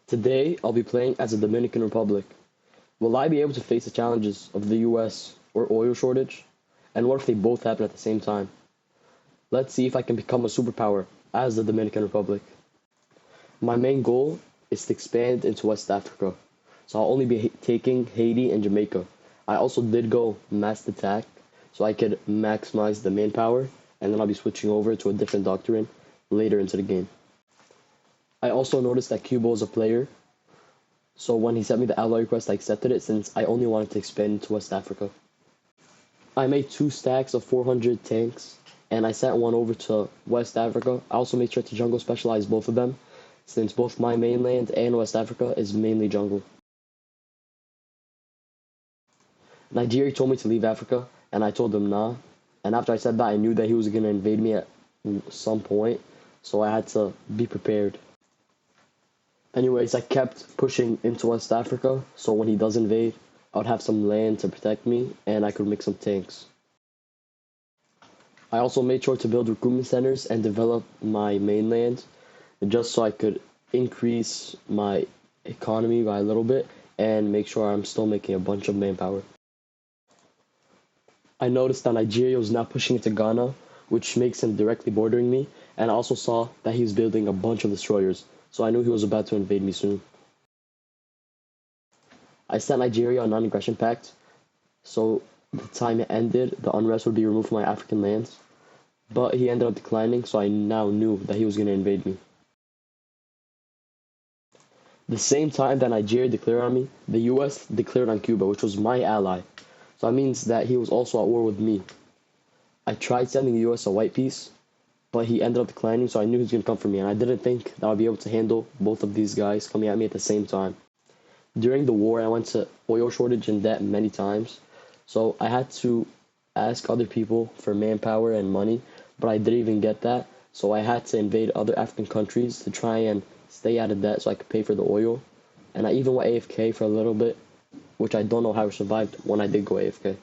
Today, I'll be playing as the Dominican Republic. Will I be able to face the challenges of the US or oil shortage? And what if they both happen at the same time? Let's see if I can become a superpower as the Dominican Republic. My main goal is to expand into West Africa, so I'll only be taking Haiti and Jamaica. I also did go mass attack, so I could maximize the manpower, and then I'll be switching over to a different doctrine later into the game. I also noticed that Cuba was a player, so when he sent me the ally request, I accepted it since I only wanted to expand into West Africa. I made 2 stacks of 400 tanks, and I sent one over to West Africa. I also made sure to jungle specialize both of them, since both my mainland and West Africa is mainly jungle. Nigeria told me to leave Africa, and I told him nah. And after I said that, I knew that he was going to invade me at some point, so I had to be prepared. Anyways, I kept pushing into West Africa, so when he does invade, I would have some land to protect me, and I could make some tanks. I also made sure to build recruitment centers and develop my mainland, just so I could increase my economy by a little bit, and make sure I'm still making a bunch of manpower. I noticed that Nigeria was now pushing into Ghana, which makes him directly bordering me, and I also saw that he was building a bunch of destroyers, so I knew he was about to invade me soon. I sent Nigeria a non-aggression pact, so the time it ended, the unrest would be removed from my African lands, but he ended up declining, so I now knew that he was going to invade me. The same time that Nigeria declared on me, the US declared on Cuba, which was my ally, so that means that he was also at war with me. I tried sending the US a white peace, but he ended up declining, so I knew he was going to come for me, and I didn't think that I'd be able to handle both of these guys coming at me at the same time. During the war, I went to oil shortage and debt many times, so I had to ask other people for manpower and money, but I didn't even get that, so I had to invade other African countries to try and stay out of debt so I could pay for the oil, and I even went AFK for a little bit, which I don't know how I survived when I did go AFK.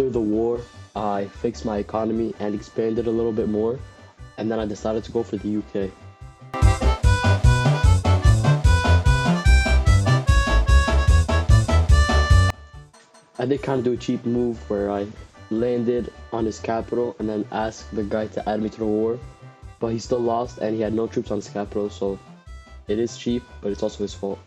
After the war, I fixed my economy and expanded a little bit more, and then I decided to go for the UK. I did kind of do a cheap move where I landed on his capital and then asked the guy to add me to the war, but he still lost and he had no troops on his capital, so it is cheap, but it's also his fault.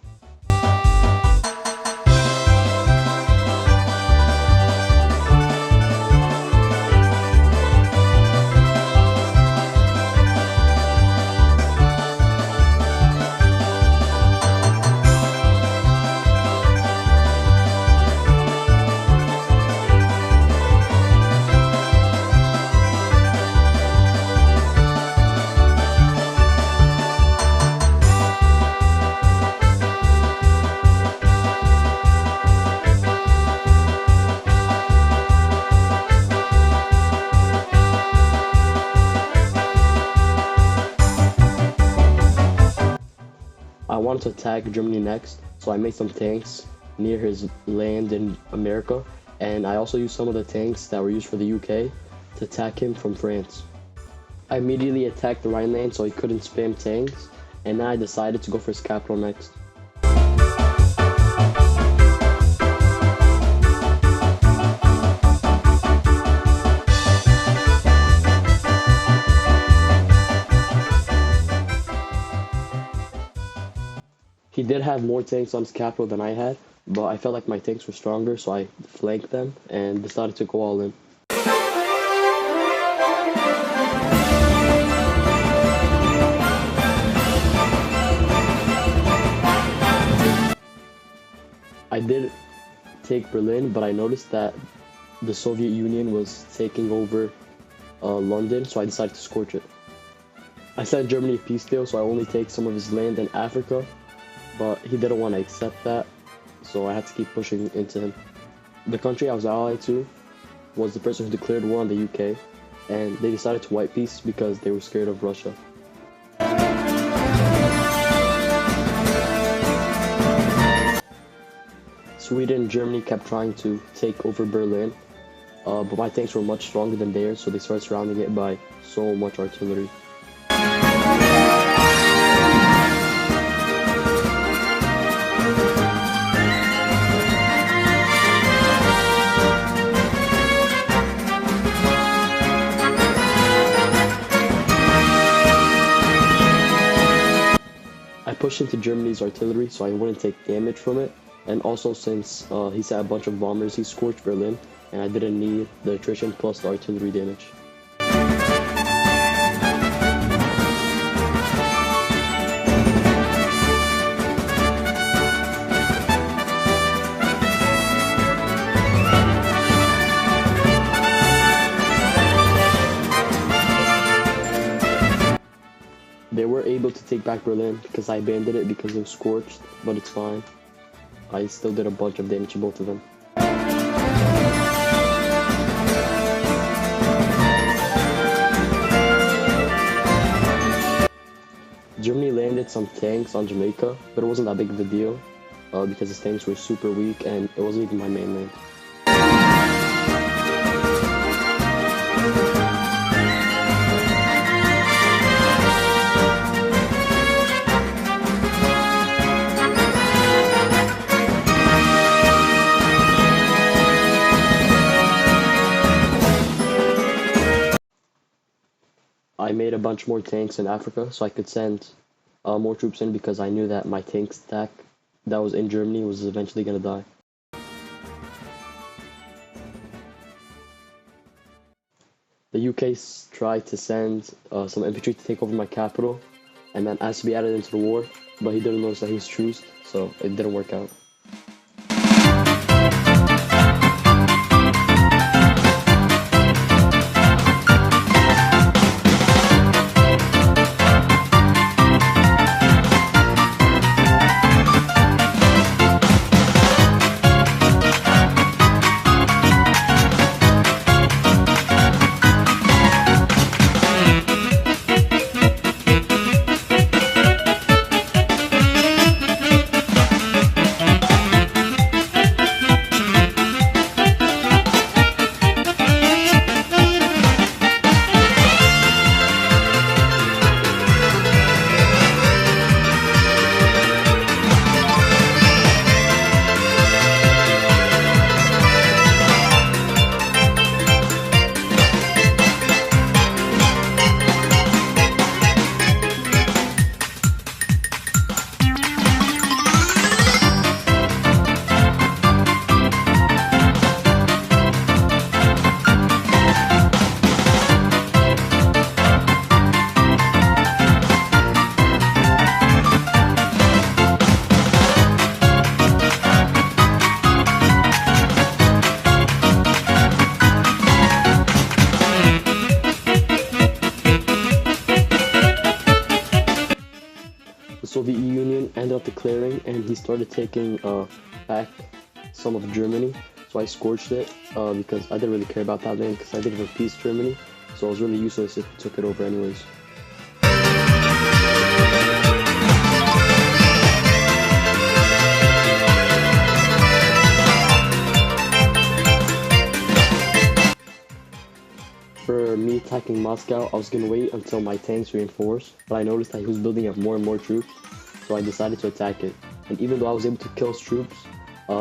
I wanted to attack Germany next, so I made some tanks near his land in America, and I also used some of the tanks that were used for the UK to attack him from France. I immediately attacked the Rhineland so he couldn't spam tanks, and then I decided to go for his capital next. He did have more tanks on his capital than I had, but I felt like my tanks were stronger, so I flanked them and decided to go all in. I did take Berlin, but I noticed that the Soviet Union was taking over London, so I decided to scorch it. I sent Germany a peace deal, so I only take some of his land in Africa, but he didn't want to accept that, so I had to keep pushing into him. The country I was allied to was the person who declared war on the UK, and they decided to white peace because they were scared of Russia. Sweden and Germany kept trying to take over Berlin, but my tanks were much stronger than theirs, so they started surrounding it by so much artillery. I pushed into Germany's artillery so I wouldn't take damage from it, and also since he sent a bunch of bombers, he scorched Berlin, and I didn't need the attrition plus the artillery damage. They were able to take back Berlin because I abandoned it because it was scorched, but it's fine. I still did a bunch of damage to both of them. Germany landed some tanks on Jamaica, but it wasn't that big of a deal because his tanks were super weak and it wasn't even my mainland. I made a bunch more tanks in Africa so I could send more troops in because I knew that my tank stack that was in Germany was eventually going to die. The UK tried to send some infantry to take over my capital and then asked to be added into the war, but he didn't notice that he was truced, so it didn't work out. declaring, and he started taking back some of Germany. So I scorched it because I didn't really care about that land because I didn't have peace Germany. So it was really useless if he took it over anyways. For me attacking Moscow, I was going to wait until my tanks reinforced, but I noticed that he was building up more and more troops, so I decided to attack it. And even though I was able to kill his troops,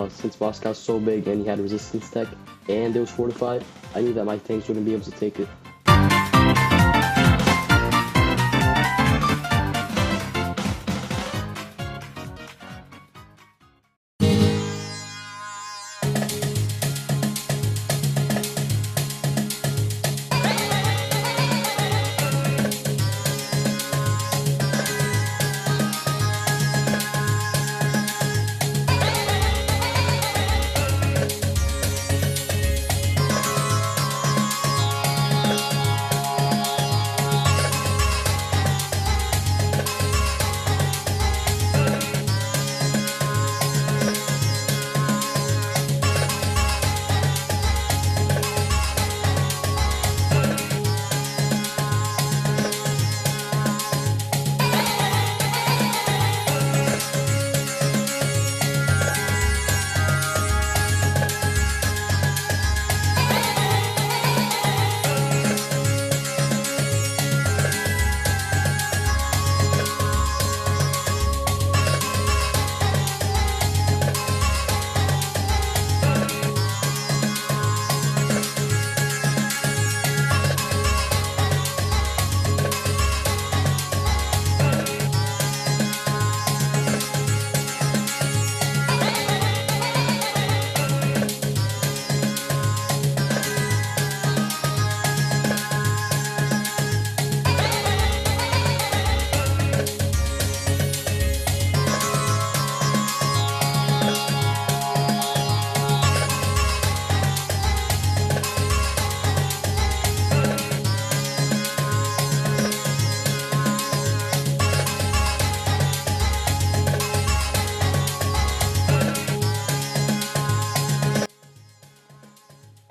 since Moscow's so big and he had resistance tech, and it was fortified, I knew that my tanks wouldn't be able to take it.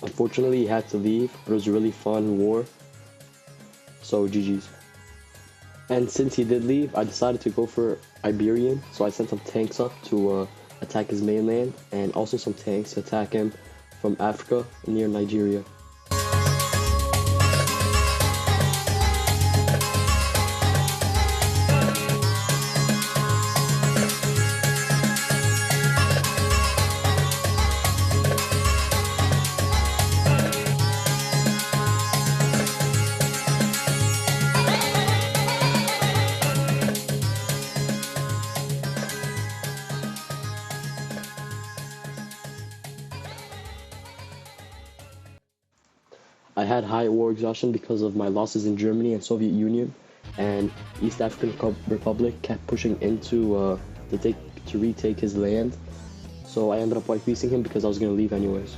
Unfortunately, he had to leave, but it was a really fun war, so GG's. And since he did leave, I decided to go for Iberian, so I sent some tanks up to attack his mainland, and also some tanks to attack him from Africa near Nigeria. I had high war exhaustion because of my losses in Germany and Soviet Union, and East African Republic kept pushing into to retake his land. So I ended up white piecing him because I was going to leave anyways.